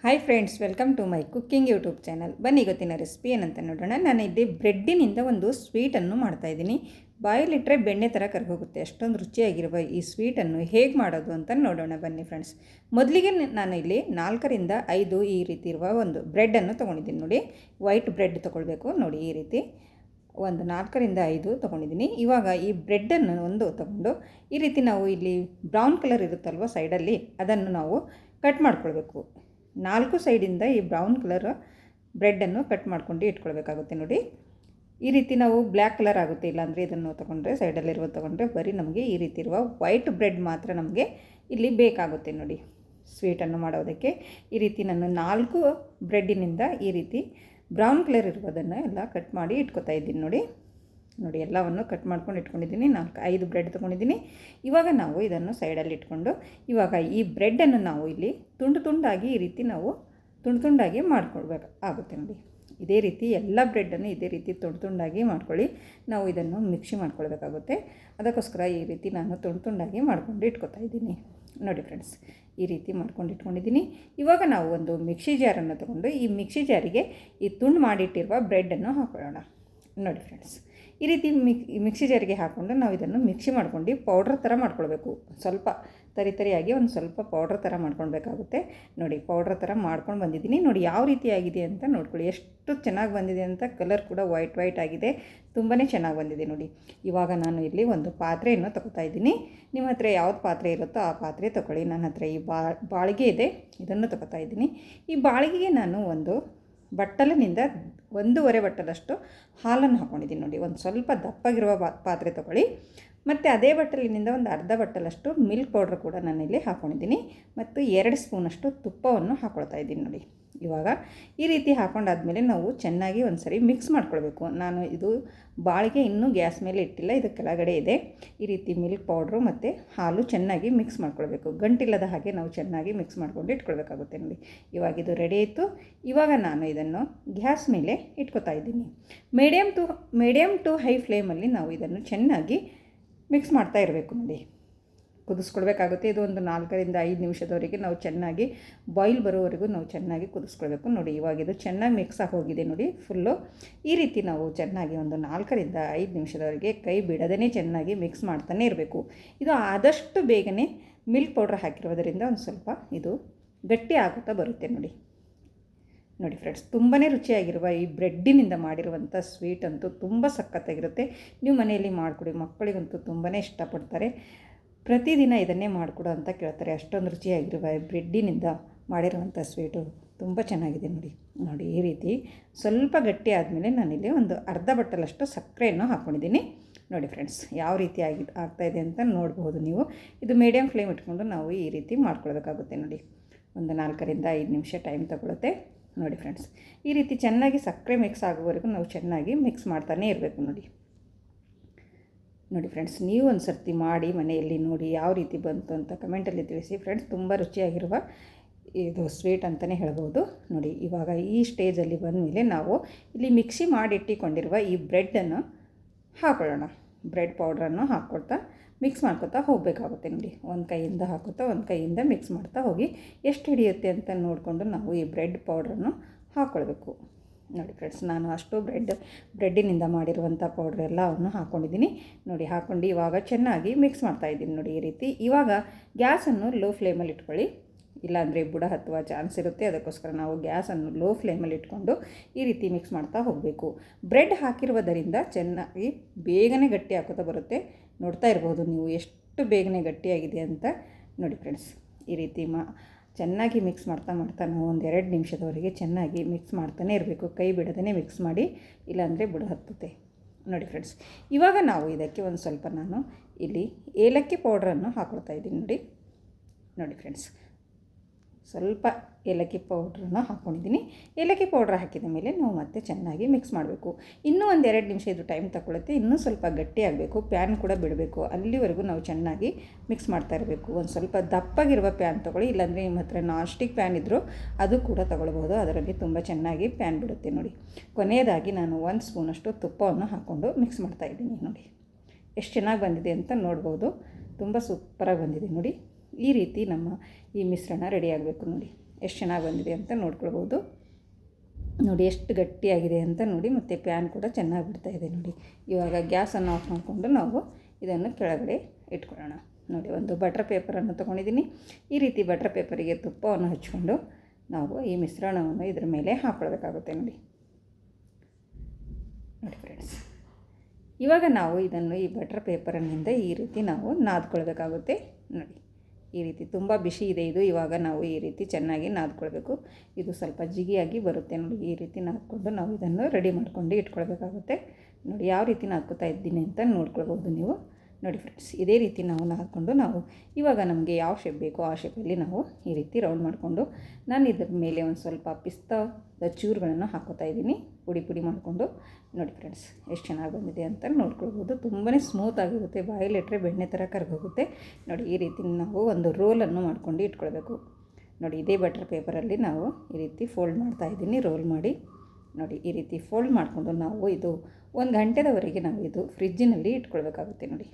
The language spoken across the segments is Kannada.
Hi friends, welcome to my cooking YouTube channel. ಬನ್ನಿ ಇವತ್ತಿನ ರೆಸಿಪಿ ಏನಂತ ನೋಡೋಣ. ನಾನು ಇಲ್ಲಿ ಬ್ರೆಡ್ಡಿನಿಂದ ಒಂದು ಸ್ವೀಟನ್ನು ಮಾಡ್ತಾಯಿದ್ದೀನಿ. ಬಾಯಲ್ಲಿಟ್ಟರೆ ಬೆಣ್ಣೆ ಥರ ಕರ್ಗೋಗುತ್ತೆ, ಅಷ್ಟೊಂದು ರುಚಿಯಾಗಿರುವ ಈ ಸ್ವೀಟನ್ನು ಹೇಗೆ ಮಾಡೋದು ಅಂತ ನೋಡೋಣ ಬನ್ನಿ ಫ್ರೆಂಡ್ಸ್. ಮೊದಲಿಗೆ ನಾನು ಇಲ್ಲಿ 4ರಿಂದ 5 ಈ ರೀತಿ ಇರುವ ಒಂದು ಬ್ರೆಡ್ಡನ್ನು ತೊಗೊಂಡಿದ್ದೀನಿ. ನೋಡಿ, ವೈಟ್ ಬ್ರೆಡ್ ತೊಗೊಳ್ಬೇಕು. ನೋಡಿ, ಈ ರೀತಿ ಒಂದು 4ರಿಂದ 5 ತೊಗೊಂಡಿದ್ದೀನಿ. ಇವಾಗ ಈ ಬ್ರೆಡ್ಡನ್ನು ಒಂದು ತೊಗೊಂಡು ಈ ರೀತಿ ನಾವು ಇಲ್ಲಿ ಬ್ರೌನ್ ಕಲರ್ ಇರುತ್ತಲ್ವ ಸೈಡಲ್ಲಿ, ಅದನ್ನು ನಾವು ಕಟ್ ಮಾಡ್ಕೊಳ್ಬೇಕು. 4 ಸೈಡಿಂದ ಈ ಬ್ರೌನ್ ಕಲರ್ ಬ್ರೆಡ್ಡನ್ನು ಕಟ್ ಮಾಡ್ಕೊಂಡು ಇಟ್ಕೊಳ್ಬೇಕಾಗುತ್ತೆ. ನೋಡಿ, ಈ ರೀತಿ ನಾವು ಬ್ಲ್ಯಾಕ್ ಕಲರ್ ಆಗುತ್ತೆ, ಇಲ್ಲಾಂದರೆ ಇದನ್ನು ತೊಗೊಂಡ್ರೆ ಸೈಡಲ್ಲಿರುವ ತೊಗೊಂಡ್ರೆ ಬರೀ ನಮಗೆ ಈ ರೀತಿ ಇರುವ ವೈಟ್ ಬ್ರೆಡ್ ಮಾತ್ರ ನಮಗೆ ಇಲ್ಲಿ ಬೇಕಾಗುತ್ತೆ. ನೋಡಿ, ಸ್ವೀಟನ್ನು ಮಾಡೋದಕ್ಕೆ ಈ ರೀತಿ ನಾನು 4 ಬ್ರೆಡ್ಡಿನಿಂದ ಈ ರೀತಿ ಬ್ರೌನ್ ಕಲರ್ ಇರುವುದನ್ನು ಎಲ್ಲ ಕಟ್ ಮಾಡಿ ಇಟ್ಕೊತಾ ಇದ್ದೀನಿ. ನೋಡಿ ಎಲ್ಲವನ್ನು ಕಟ್ ಮಾಡ್ಕೊಂಡು ಇಟ್ಕೊಂಡಿದ್ದೀನಿ. 5 ಬ್ರೆಡ್ ತೊಗೊಂಡಿದ್ದೀನಿ. ಇವಾಗ ನಾವು ಇದನ್ನು ಸೈಡಲ್ಲಿ ಇಟ್ಕೊಂಡು ಇವಾಗ ಈ ಬ್ರೆಡ್ಡನ್ನು ನಾವು ಇಲ್ಲಿ ತುಂಡಾಗಿ ಈ ರೀತಿ ನಾವು ತುಂಡಾಗಿ ಮಾಡ್ಕೊಳ್ಬೇಕಾಗುತ್ತೆ. ನೋಡಿ, ಇದೇ ರೀತಿ ಎಲ್ಲ ಬ್ರೆಡ್ಡನ್ನು ಇದೇ ರೀತಿ ತುಂಡಾಗಿ ಮಾಡ್ಕೊಳ್ಳಿ. ನಾವು ಇದನ್ನು ಮಿಕ್ಸಿ ಮಾಡ್ಕೊಳ್ಬೇಕಾಗುತ್ತೆ. ಅದಕ್ಕೋಸ್ಕರ ಈ ರೀತಿ ನಾನು ತುಂಡಾಗಿ ಮಾಡ್ಕೊಂಡು ಇಟ್ಕೊತಾ ಇದ್ದೀನಿ. ನೋಡಿ ಫ್ರೆಂಡ್ಸ್, ಈ ರೀತಿ ಮಾಡ್ಕೊಂಡು ಇಟ್ಕೊಂಡಿದ್ದೀನಿ. ಇವಾಗ ನಾವು ಒಂದು ಮಿಕ್ಸಿ ಜಾರನ್ನು ತೊಗೊಂಡು ಈ ಮಿಕ್ಸಿ ಜಾರಿಗೆ ಈ ತುಂಡು ಮಾಡಿಟ್ಟಿರುವ ಬ್ರೆಡ್ಡನ್ನು ಹಾಕೊಳ್ಳೋಣ. ನೋಡಿ ಫ್ರೆಂಡ್ಸ್, ಈ ರೀತಿ ಮಿಕ್ಸಿ ಜಾರಿಗೆ ಹಾಕ್ಕೊಂಡು ನಾವು ಇದನ್ನು ಮಿಕ್ಸಿ ಮಾಡ್ಕೊಂಡು ಪೌಡ್ರ್ ಥರ ಮಾಡ್ಕೊಳ್ಬೇಕು. ಸ್ವಲ್ಪ ತರಿಯಾಗಿ ಒಂದು ಸ್ವಲ್ಪ ಪೌಡ್ರ್ ಥರ ಮಾಡ್ಕೊಳ್ಬೇಕಾಗುತ್ತೆ. ನೋಡಿ, ಪೌಡ್ರ್ ಥರ ಮಾಡ್ಕೊಂಡು ಬಂದಿದ್ದೀನಿ. ನೋಡಿ ಯಾವ ರೀತಿ ಆಗಿದೆ ಅಂತ ನೋಡ್ಕೊಳ್ಳಿ. ಎಷ್ಟು ಚೆನ್ನಾಗಿ ಬಂದಿದೆ ಅಂತ. ಕಲರ್ ಕೂಡ ವೈಟ್ ಆಗಿದೆ, ತುಂಬಾ ಚೆನ್ನಾಗಿ ಬಂದಿದೆ. ನೋಡಿ, ಇವಾಗ ನಾನು ಇಲ್ಲಿ ಒಂದು ಪಾತ್ರೆಯನ್ನು ತೊಗೊತಾ ಇದ್ದೀನಿ. ನಿಮ್ಮ ಹತ್ರ ಯಾವ್ದು ಪಾತ್ರೆ ಇರುತ್ತೋ ಆ ಪಾತ್ರೆ ತೊಗೊಳ್ಳಿ. ನನ್ನ ಹತ್ರ ಈ ಬಾಳಿಗೆ ಇದೆ, ಇದನ್ನು ತೊಗೊತಾ ಇದ್ದೀನಿ. ಈ ಬಾಳಿಗೆಗೆ ನಾನು ಒಂದು ಬಟ್ಟಲಿನಿಂದ 1.5 ಬಟ್ಟಲಷ್ಟು ಹಾಲನ್ನು ಹಾಕ್ಕೊಂಡಿದ್ದೀನಿ. ನೋಡಿ, ಒಂದು ಸ್ವಲ್ಪ ದಪ್ಪಾಗಿರುವ ಪಾತ್ರೆ ತೊಗೊಳ್ಳಿ. ಮತ್ತು ಅದೇ ಬಟ್ಟಲಿನಿಂದ ಒಂದು ಅರ್ಧ ಬಟ್ಟಲಷ್ಟು ಮಿಲ್ಕ್ ಪೌಡ್ರ್ ಕೂಡ ನಾನಿಲ್ಲಿ ಹಾಕ್ಕೊಂಡಿದ್ದೀನಿ. ಮತ್ತು 2 ಸ್ಪೂನಷ್ಟು ತುಪ್ಪವನ್ನು ಹಾಕ್ಕೊಳ್ತಾ ಇದ್ದೀನಿ. ನೋಡಿ, ಇವಾಗ ಈ ರೀತಿ ಹಾಕ್ಕೊಂಡಾದ್ಮೇಲೆ ನಾವು ಚೆನ್ನಾಗಿ ಒಂದು ಸರಿ ಮಿಕ್ಸ್ ಮಾಡ್ಕೊಳ್ಬೇಕು. ನಾನು ಇದು ಬಾಳಿಗೆ ಇನ್ನೂ ಗ್ಯಾಸ್ ಮೇಲೆ ಇಟ್ಟಿಲ್ಲ, ಇದು ಕೆಳಗಡೆ ಇದೆ. ಈ ರೀತಿ ಮಿಲ್ಕ್ ಪೌಡ್ರು ಮತ್ತು ಹಾಲು ಚೆನ್ನಾಗಿ ಮಿಕ್ಸ್ ಮಾಡ್ಕೊಳ್ಬೇಕು. ಗಂಟಿಲ್ಲದ ಹಾಗೆ ನಾವು ಚೆನ್ನಾಗಿ ಮಿಕ್ಸ್ ಮಾಡ್ಕೊಂಡು ಇಟ್ಕೊಳ್ಬೇಕಾಗುತ್ತೆ. ನೋಡಿ, ಇವಾಗ ಇದು ರೆಡಿ ಆಯಿತು. ಇವಾಗ ನಾನು ಇದನ್ನು ಗ್ಯಾಸ್ ಮೇಲೆ ಇಟ್ಕೊತಾ ಇದ್ದೀನಿ. ಮೀಡಿಯಮ್ ಟು ಹೈ ಫ್ಲೇಮಲ್ಲಿ ನಾವು ಇದನ್ನು ಚೆನ್ನಾಗಿ ಮಿಕ್ಸ್ ಮಾಡ್ತಾ ಇರಬೇಕು. ನೋಡಿ, ಕುದಿಸ್ಕೊಳ್ಬೇಕಾಗುತ್ತೆ. ಇದು ಒಂದು 4ರಿಂದ 5 ನಿಮಿಷದವರೆಗೆ ನಾವು ಚೆನ್ನಾಗಿ ಬಾಯ್ಲ್ ಬರೋವರೆಗೂ ನಾವು ಚೆನ್ನಾಗಿ ಕುದಿಸ್ಕೊಳ್ಬೇಕು. ನೋಡಿ, ಇವಾಗ ಇದು ಚೆನ್ನಾಗಿ ಮಿಕ್ಸ್ ಆಗಿ ಹೋಗಿದೆ. ನೋಡಿ, ಫುಲ್ಲು ಈ ರೀತಿ ನಾವು ಚೆನ್ನಾಗಿ ಒಂದು 4ರಿಂದ 5 ನಿಮಿಷದವರೆಗೆ ಕೈ ಬಿಡದೇ ಚೆನ್ನಾಗಿ ಮಿಕ್ಸ್ ಮಾಡ್ತಾನೆ ಇರಬೇಕು. ಇದು ಆದಷ್ಟು ಬೇಗನೆ ಮಿಲ್ಕ್ ಪೌಡ್ರ್ ಹಾಕಿರೋದರಿಂದ ಒಂದು ಸ್ವಲ್ಪ ಇದು ಗಟ್ಟಿ ಆಗುತ್ತಾ ಬರುತ್ತೆ. ನೋಡಿ ಫ್ರೆಂಡ್ಸ್, ತುಂಬಾ ರುಚಿಯಾಗಿರುವ ಈ ಬ್ರೆಡ್ಡಿನಿಂದ ಮಾಡಿರುವಂಥ ಸ್ವೀಟ್ ಅಂತೂ ತುಂಬ ಸಖತ್ತಾಗಿರುತ್ತೆ. ನೀವು ಮನೆಯಲ್ಲಿ ಮಾಡಿಕೊಡಿ, ಮಕ್ಕಳಿಗಂತೂ ತುಂಬಾ ಇಷ್ಟಪಡ್ತಾರೆ. ಪ್ರತಿದಿನ ಇದನ್ನೇ ಮಾಡಿಕೊಡು ಅಂತ ಕೇಳ್ತಾರೆ. ಅಷ್ಟೊಂದು ರುಚಿಯಾಗಿರುವ ಬ್ರೆಡ್ಡಿನಿಂದ ಮಾಡಿರುವಂಥ ಸ್ವೀಟು ತುಂಬ ಚೆನ್ನಾಗಿದೆ. ನೋಡಿ, ಈ ರೀತಿ ಸ್ವಲ್ಪ ಗಟ್ಟಿ ಆದಮೇಲೆ ನಾನಿಲ್ಲಿ ಒಂದು ಅರ್ಧ ಬಟ್ಟಲಷ್ಟು ಸಕ್ಕರೆಯನ್ನು ಹಾಕ್ಕೊಂಡಿದ್ದೀನಿ. ನೋಡಿ ಫ್ರೆಂಡ್ಸ್, ಯಾವ ರೀತಿ ಆಗ್ತಾಯಿದೆ ಅಂತ ನೋಡ್ಬೋದು ನೀವು. ಇದು ಮೀಡಿಯಮ್ ಫ್ಲೇಮ್ ಇಟ್ಕೊಂಡು ನಾವು ಈ ರೀತಿ ಮಾಡ್ಕೊಳ್ಬೇಕಾಗುತ್ತೆ. ನೋಡಿ, ಒಂದು 4ರಿಂದ 5 ನಿಮಿಷ ಟೈಮ್ ತಗೊಳುತ್ತೆ. ನೋಡಿ ಫ್ರೆಂಡ್ಸ್, ಈ ರೀತಿ ಚೆನ್ನಾಗಿ ಸಕ್ಕರೆ ಮಿಕ್ಸ್ ಆಗೋವರೆಗೂ ನಾವು ಚೆನ್ನಾಗಿ ಮಿಕ್ಸ್ ಮಾಡ್ತಾನೇ ಇರಬೇಕು. ನೋಡಿ ಫ್ರೆಂಡ್ಸ್, ನೀವು ಒಂದು ಸರ್ತಿ ಮಾಡಿ ಮನೆಯಲ್ಲಿ ನೋಡಿ ಯಾವ ರೀತಿ ಬಂತು ಅಂತ ಕಮೆಂಟಲ್ಲಿ ತಿಳಿಸಿ ಫ್ರೆಂಡ್ಸ್. ತುಂಬ ರುಚಿಯಾಗಿರುವ ಇದು ಸ್ವೀಟ್ ಅಂತಲೇ ಹೇಳ್ಬೋದು. ನೋಡಿ, ಇವಾಗ ಈ ಸ್ಟೇಜಲ್ಲಿ ಬಂದಮೇಲೆ ನಾವು ಇಲ್ಲಿ ಮಿಕ್ಸಿ ಮಾಡಿಟ್ಟಿಕೊಂಡಿರುವ ಈ ಬ್ರೆಡ್ಡನ್ನು ಹಾಕೊಳ್ಳೋಣ. ಬ್ರೆಡ್ ಪೌಡ್ರನ್ನು ಹಾಕ್ಕೊಳ್ತಾ ಮಿಕ್ಸ್ ಮಾಡ್ಕೊತಾ ಹೋಗಬೇಕಾಗುತ್ತೆ. ನೋಡಿ, ಒಂದು ಕೈಯಿಂದ ಹಾಕುತ್ತಾ ಒಂದು ಕೈಯಿಂದ ಮಿಕ್ಸ್ ಮಾಡ್ತಾ ಹೋಗಿ ಎಷ್ಟು ಹಿಡಿಯುತ್ತೆ ಅಂತ ನೋಡಿಕೊಂಡು ನಾವು ಈ ಬ್ರೆಡ್ ಪೌಡ್ರನ್ನು ಹಾಕ್ಕೊಳ್ಬೇಕು. ನೋಡಿ ಫ್ರೆಂಡ್ಸ್, ನಾನು ಅಷ್ಟು ಬ್ರೆಡ್ಡಿನಿಂದ ಮಾಡಿರುವಂಥ ಪೌಡ್ರ್ ಎಲ್ಲವನ್ನು ಹಾಕ್ಕೊಂಡಿದ್ದೀನಿ. ನೋಡಿ, ಹಾಕ್ಕೊಂಡು ಇವಾಗ ಚೆನ್ನಾಗಿ ಮಿಕ್ಸ್ ಮಾಡ್ತಾಯಿದ್ದೀನಿ. ನೋಡಿ, ಈ ರೀತಿ ಇವಾಗ ಗ್ಯಾಸನ್ನು ಲೋ ಫ್ಲೇಮಲ್ಲಿ ಇಟ್ಕೊಳ್ಳಿ, ಇಲ್ಲಾಂದರೆ ಬುಡ ಹತ್ತುವ ಚಾನ್ಸ್ ಇರುತ್ತೆ. ಅದಕ್ಕೋಸ್ಕರ ನಾವು ಗ್ಯಾಸನ್ನು ಲೋ ಫ್ಲೇಮಲ್ಲಿ ಇಟ್ಕೊಂಡು ಈ ರೀತಿ ಮಿಕ್ಸ್ ಮಾಡ್ತಾ ಹೋಗಬೇಕು. ಬ್ರೆಡ್ ಹಾಕಿರುವುದರಿಂದ ಚೆನ್ನಾಗಿ ಬೇಗನೆ ಗಟ್ಟಿ ಹಾಕೋತಾ ಬರುತ್ತೆ. ನೋಡ್ತಾ ಇರ್ಬೋದು ನೀವು ಎಷ್ಟು ಬೇಗನೆ ಗಟ್ಟಿಯಾಗಿದೆ ಅಂತ. ನೋಡಿ ಫ್ರೆಂಡ್ಸ್, ಈ ರೀತಿ ಚೆನ್ನಾಗಿ ಮಿಕ್ಸ್ ಮಾಡ್ತಾ ನಾವು ಒಂದು 2 ನಿಮಿಷದವರೆಗೆ ಚೆನ್ನಾಗಿ ಮಿಕ್ಸ್ ಮಾಡ್ತಾನೆ ಇರಬೇಕು. ಕೈ ಬಿಡದೇ ಮಿಕ್ಸ್ ಮಾಡಿ, ಇಲ್ಲಾಂದರೆ ಬುಡ ಹತ್ತುತ್ತೆ. ನೋಡಿ ಫ್ರೆಂಡ್ಸ್, ಇವಾಗ ನಾವು ಇದಕ್ಕೆ ಒಂದು ಸ್ವಲ್ಪ ನಾನು ಇಲ್ಲಿ ಏಲಕ್ಕಿ ಪೌಡ್ರನ್ನು ಹಾಕ್ಕೊಳ್ತಾ ಇದ್ದೀನಿ. ನೋಡಿ ಫ್ರೆಂಡ್ಸ್, ಸ್ವಲ್ಪ ಏಲಕ್ಕಿ ಪೌಡ್ರನ್ನು ಹಾಕ್ಕೊಂಡಿದ್ದೀನಿ. ಏಲಕ್ಕಿ ಪೌಡ್ರ್ ಹಾಕಿದ ಮೇಲೆ ನಾವು ಮತ್ತೆ ಚೆನ್ನಾಗಿ ಮಿಕ್ಸ್ ಮಾಡಬೇಕು. ಇನ್ನೂ ಒಂದು 2 ನಿಮಿಷ ಇದು ಟೈಮ್ ತಗೊಳುತ್ತೆ. ಇನ್ನೂ ಸ್ವಲ್ಪ ಗಟ್ಟಿ ಆಗಬೇಕು, ಪ್ಯಾನ್ ಕೂಡ ಬಿಡಬೇಕು. ಅಲ್ಲಿವರೆಗೂ ನಾವು ಚೆನ್ನಾಗಿ ಮಿಕ್ಸ್ ಮಾಡ್ತಾ ಇರಬೇಕು. ಒಂದು ಸ್ವಲ್ಪ ದಪ್ಪಾಗಿರುವ ಪ್ಯಾನ್ ತೊಗೊಳ್ಳಿ, ಇಲ್ಲಾಂದರೆ ನಿಮ್ಮ ಹತ್ರ ನಾನ್ ಸ್ಟಿಕ್ ಪ್ಯಾನ್ ಇದ್ದರೂ ಅದು ಕೂಡ ತೊಗೊಳ್ಬೋದು. ಅದರಲ್ಲಿ ತುಂಬ ಚೆನ್ನಾಗಿ ಪ್ಯಾನ್ ಬಿಡುತ್ತೆ. ನೋಡಿ, ಕೊನೆಯದಾಗಿ ನಾನು 1 ಸ್ಪೂನಷ್ಟು ತುಪ್ಪವನ್ನು ಹಾಕ್ಕೊಂಡು ಮಿಕ್ಸ್ ಮಾಡ್ತಾಯಿದ್ದೀನಿ. ನೋಡಿ, ಎಷ್ಟು ಚೆನ್ನಾಗಿ ಬಂದಿದೆ ಅಂತ ನೋಡ್ಬೋದು. ತುಂಬ ಸೂಪರಾಗಿ ಬಂದಿದೆ. ನೋಡಿ, ಈ ರೀತಿ ನಮ್ಮ ಈ ಮಿಶ್ರಣ ರೆಡಿ ಆಗಬೇಕು. ನೋಡಿ, ಎಷ್ಟು ಚೆನ್ನಾಗಿ ಬಂದಿದೆ ಅಂತ ನೋಡ್ಕೊಳ್ಬೋದು. ನೋಡಿ ಎಷ್ಟು ಗಟ್ಟಿಯಾಗಿದೆ ಅಂತ ನೋಡಿ, ಮತ್ತು ಪ್ಯಾನ್ ಕೂಡ ಚೆನ್ನಾಗಿ ಬಿಡ್ತಾಯಿದೆ ನೋಡಿ. ಇವಾಗ ಗ್ಯಾಸನ್ನು ಆಫ್ ಮಾಡಿಕೊಂಡು ನಾವು ಇದನ್ನು ಕೆಳಗಡೆ ಇಟ್ಕೊಳ್ಳೋಣ. ನೋಡಿ, ಒಂದು ಬಟರ್ ಪೇಪರನ್ನು ತೊಗೊಂಡಿದ್ದೀನಿ. ಈ ರೀತಿ ಬಟರ್ ಪೇಪರಿಗೆ ತುಪ್ಪವನ್ನು ಹಚ್ಕೊಂಡು ನಾವು ಈ ಮಿಶ್ರಣವನ್ನು ಇದ್ರ ಮೇಲೆ ಹಾಕ್ಕೊಳ್ಬೇಕಾಗುತ್ತೆ ನೋಡಿ. ನೋಡಿ ಫ್ರೆಂಡ್ಸ್, ಇವಾಗ ನಾವು ಇದನ್ನು ಈ ಬಟರ್ ಪೇಪರ್ನಿಂದ ಈ ರೀತಿ ನಾವು ನಾದ್ಕೊಳ್ಬೇಕಾಗುತ್ತೆ ನೋಡಿ. ಈ ರೀತಿ ತುಂಬ ಬಿಸಿ ಇದೆ ಇದು. ಇವಾಗ ನಾವು ಈ ರೀತಿ ಚೆನ್ನಾಗಿ ನಾದ್ಕೊಳ್ಬೇಕು. ಇದು ಸ್ವಲ್ಪ ಜಿಗಿಯಾಗಿ ಬರುತ್ತೆ ನೋಡಿ. ಈ ರೀತಿ ನಾದ್ಕೊಂಡು ನಾವು ಇದನ್ನು ರೆಡಿ ಮಾಡ್ಕೊಂಡು ಇಟ್ಕೊಳ್ಬೇಕಾಗುತ್ತೆ ನೋಡಿ. ಯಾವ ರೀತಿ ನಾದ್ಕೊತಾ ಇದ್ದೀನಿ ಅಂತ ನೋಡ್ಕೊಳ್ಬೋದು ನೀವು ನೋಡಿ ಫ್ರೆಂಡ್ಸ್. ಇದೇ ರೀತಿ ನಾವು ನಾದ್ಕೊಂಡು ನಾವು ಇವಾಗ ನಮಗೆ ಯಾವ ಶೇಪ್ ಬೇಕೋ ಆ ಶೇಪಲ್ಲಿ ನಾವು ಈ ರೀತಿ ರೌಂಡ್ ಮಾಡಿಕೊಂಡು, ನಾನು ಇದ್ರ ಮೇಲೆ ಒಂದು ಸ್ವಲ್ಪ ಪಿಸ್ತಾದ ಚೂರುಗಳನ್ನು ಹಾಕೋತಾ ಇದ್ದೀನಿ, ಪುಡಿ ಮಾಡಿಕೊಂಡು. ನೋಡಿ ಫ್ರೆಂಡ್ಸ್, ಎಷ್ಟು ಚೆನ್ನಾಗಿ ಬಂದಿದೆ ಅಂತ ನೋಡ್ಕೊಳ್ಬೋದು. ತುಂಬಾ ಸ್ಮೂತಾಗಿರುತ್ತೆ, ಬಾಯಲ್ಲಿಟ್ಟರೆ ಬೆಣ್ಣೆ ಥರ ಕರಗೋಗುತ್ತೆ ನೋಡಿ. ಈ ರೀತಿ ನಾವು ಒಂದು ರೋಲನ್ನು ಮಾಡ್ಕೊಂಡು ಇಟ್ಕೊಳ್ಬೇಕು ನೋಡಿ. ಇದೇ ಬಟರ್ ಪೇಪರಲ್ಲಿ ನಾವು ಈ ರೀತಿ ಫೋಲ್ಡ್ ಮಾಡ್ತಾಯಿದ್ದೀನಿ, ರೋಲ್ ಮಾಡಿ ನೋಡಿ. ಈ ರೀತಿ ಫೋಲ್ಡ್ ಮಾಡಿಕೊಂಡು ನಾವು ಇದು 1 ಗಂಟೆದವರೆಗೆ ನಾವು ಇದು ಫ್ರಿಜ್ಜಿನಲ್ಲಿ ಇಟ್ಕೊಳ್ಬೇಕಾಗುತ್ತೆ ನೋಡಿ.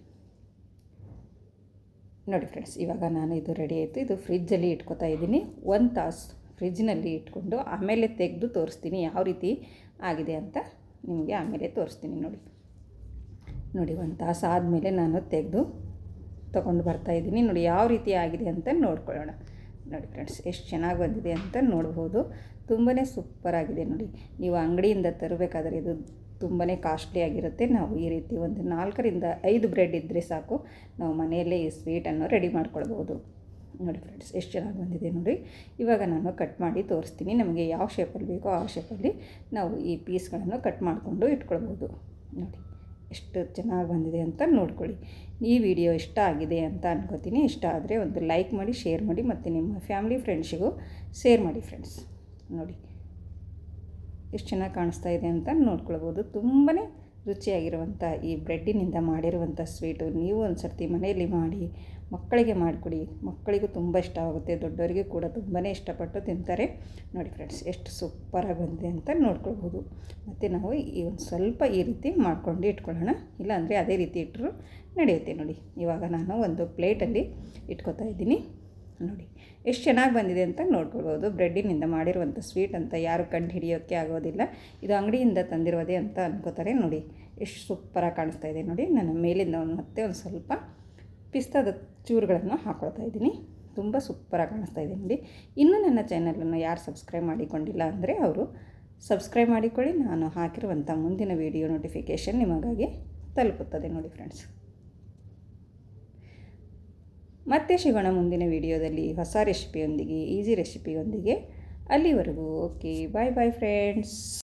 ನೋಡಿ ಫ್ರೆಂಡ್ಸ್, ಇವಾಗ ನಾನು ಇದು ರೆಡಿ ಆಯಿತು. ಇದು ಫ್ರಿಜ್ಜಲ್ಲಿ ಇಟ್ಕೊತಾ ಇದ್ದೀನಿ. 1 ತಾಸು ಫ್ರಿಜ್ಜಿನಲ್ಲಿ ಇಟ್ಕೊಂಡು ಆಮೇಲೆ ತೆಗೆದು ತೋರಿಸ್ತೀನಿ ಯಾವ ರೀತಿ ಆಗಿದೆ ಅಂತ ನಿಮಗೆ ಆಮೇಲೆ ತೋರಿಸ್ತೀನಿ ನೋಡಿ. ನೋಡಿ, 1 ತಾಸು ಆದಮೇಲೆ ನಾನು ತೆಗೆದು ತೊಗೊಂಡು ಬರ್ತಾಯಿದ್ದೀನಿ ನೋಡಿ. ಯಾವ ರೀತಿ ಆಗಿದೆ ಅಂತ ನೋಡ್ಕೊಳ್ಳೋಣ ನೋಡಿ ಫ್ರೆಂಡ್ಸ್. ಎಷ್ಟು ಚೆನ್ನಾಗಿ ಬಂದಿದೆ ಅಂತ ನೋಡ್ಬೋದು. ತುಂಬಾ ಸೂಪರಾಗಿದೆ ನೋಡಿ. ನೀವು ಅಂಗಡಿಯಿಂದ ತರಬೇಕಾದ್ರೆ ಇದು ತುಂಬಾ ಕಾಸ್ಟ್ಲಿ ಆಗಿರುತ್ತೆ. ನಾವು ಈ ರೀತಿ ಒಂದು 4 ರಿಂದ 5 ಬ್ರೆಡ್ ಇದ್ದರೆ ಸಾಕು, ನಾವು ಮನೆಯಲ್ಲೇ ಈ ಸ್ವೀಟನ್ನು ರೆಡಿ ಮಾಡ್ಕೊಳ್ಬೋದು ನೋಡಿ ಫ್ರೆಂಡ್ಸ್. ಎಷ್ಟು ಚೆನ್ನಾಗಿ ಬಂದಿದೆ ನೋಡಿ. ಇವಾಗ ನಾನು ಕಟ್ ಮಾಡಿ ತೋರಿಸ್ತೀನಿ. ನಮಗೆ ಯಾವ ಶೇಪಲ್ಲಿ ಬೇಕೋ ಆ ಶೇಪಲ್ಲಿ ನಾವು ಈ ಪೀಸ್ಗಳನ್ನು ಕಟ್ ಮಾಡಿಕೊಂಡು ಇಟ್ಕೊಳ್ಬೋದು ನೋಡಿ. ಎಷ್ಟು ಚೆನ್ನಾಗಿ ಬಂದಿದೆ ಅಂತ ನೋಡ್ಕೊಳ್ಳಿ. ಈ ವಿಡಿಯೋ ಇಷ್ಟ ಆಗಿದೆ ಅಂತ ಅನ್ಕೋತೀನಿ. ಇಷ್ಟ ಆದರೆ ಒಂದು ಲೈಕ್ ಮಾಡಿ, ಶೇರ್ ಮಾಡಿ, ಮತ್ತು ನಿಮ್ಮ ಫ್ಯಾಮಿಲಿ ಫ್ರೆಂಡ್ಸಿಗೂ ಶೇರ್ ಮಾಡಿ ಫ್ರೆಂಡ್ಸ್ ನೋಡಿ. ಎಷ್ಟು ಚೆನ್ನಾಗಿ ಕಾಣಿಸ್ತಾ ಇದೆ ಅಂತ ನೋಡ್ಕೊಳ್ಬೋದು. ತುಂಬಾ ರುಚಿಯಾಗಿರುವಂಥ ಈ ಬ್ರೆಡ್ಡಿನಿಂದ ಮಾಡಿರುವಂಥ ಸ್ವೀಟು ನೀವು ಒಂದು ಸರ್ತಿ ಮನೆಯಲ್ಲಿ ಮಾಡಿ ಮಕ್ಕಳಿಗೆ ಮಾಡಿಕೊಡಿ. ಮಕ್ಕಳಿಗೂ ತುಂಬ ಇಷ್ಟವಾಗುತ್ತೆ, ದೊಡ್ಡವರಿಗೆ ಕೂಡ ತುಂಬಾ ಇಷ್ಟಪಟ್ಟು ತಿಂತಾರೆ ನೋಡಿ ಫ್ರೆಂಡ್ಸ್. ಎಷ್ಟು ಸೂಪರಾಗಿ ಬಂದಿದೆ ಅಂತ ನೋಡ್ಕೊಳ್ಬೋದು. ಮತ್ತು ನಾವು ಈ ಒಂದು ಸ್ವಲ್ಪ ಈ ರೀತಿ ಮಾಡ್ಕೊಂಡು ಇಟ್ಕೊಳ್ಳೋಣ, ಇಲ್ಲಾಂದರೆ ಅದೇ ರೀತಿ ಇಟ್ಟರು ನಡೆಯುತ್ತೆ ನೋಡಿ. ಇವಾಗ ನಾನು ಒಂದು ಪ್ಲೇಟಲ್ಲಿ ಇಟ್ಕೊತಾ ಇದ್ದೀನಿ ನೋಡಿ. ಎಷ್ಟು ಚೆನ್ನಾಗಿ ಬಂದಿದೆ ಅಂತ ನೋಡ್ಕೊಳ್ಬೋದು. ಬ್ರೆಡ್ಡಿನಿಂದ ಮಾಡಿರುವಂಥ ಸ್ವೀಟ್ ಅಂತ ಯಾರು ಕಂಡು ಹಿಡಿಯೋಕ್ಕೆ ಆಗೋದಿಲ್ಲ. ಇದು ಅಂಗಡಿಯಿಂದ ತಂದಿರೋದೇ ಅಂತ ಅನ್ಕೋತಾರೆ ನೋಡಿ. ಎಷ್ಟು ಸೂಪರಾಗಿ ಕಾಣಿಸ್ತಾ ಇದೆ ನೋಡಿ. ನಾನು ಮೇಲಿಂದ ಮತ್ತೆ ಒಂದು ಸ್ವಲ್ಪ ಪಿಸ್ತಾದ ಚೂರುಗಳನ್ನು ಹಾಕ್ಕೊಳ್ತಾ ಇದ್ದೀನಿ. ತುಂಬ ಸೂಪರಾಗಿ ಕಾಣಿಸ್ತಾ ಇದೆ ನೋಡಿ. ಇನ್ನೂ ನನ್ನ ಚಾನಲನ್ನು ಯಾರು ಸಬ್ಸ್ಕ್ರೈಬ್ ಮಾಡಿಕೊಂಡಿಲ್ಲ ಅಂದರೆ ಅವರು ಸಬ್ಸ್ಕ್ರೈಬ್ ಮಾಡಿಕೊಳ್ಳಿ. ನಾನು ಹಾಕಿರುವಂಥ ಮುಂದಿನ ವಿಡಿಯೋ ನೋಟಿಫಿಕೇಷನ್ ನಿಮಗಾಗಿ ತಲುಪುತ್ತದೆ ನೋಡಿ ಫ್ರೆಂಡ್ಸ್. ಮತ್ತೆ ಸಿಗೋಣ ಮುಂದಿನ ವಿಡಿಯೋದಲ್ಲಿ ಹೊಸ ರೆಸಿಪಿಯೊಂದಿಗೆ, ಈಸಿ ರೆಸಿಪಿಯೊಂದಿಗೆ. ಅಲ್ಲಿವರೆಗೂ ಓಕೆ, ಬಾಯ್ ಬಾಯ್ ಫ್ರೆಂಡ್ಸ್.